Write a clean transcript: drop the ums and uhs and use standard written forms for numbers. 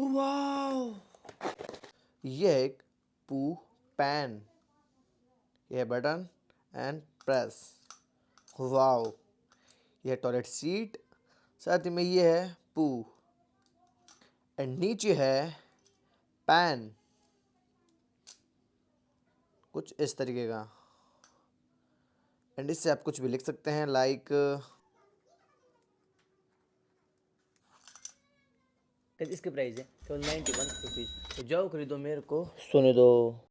Wow! ये एक पू पैन, ये बटन एंड प्रेस। वाओ! ये टॉयलेट सीट, साथ में ये है पू एंड नीचे है पैन, कुछ इस तरीके का। एंड इससे आप कुछ भी लिख सकते हैं लाइक इसकी प्राइस है केवल 91 रुपीज़। तो जाओ खरीदो, मेरे को सोने दो।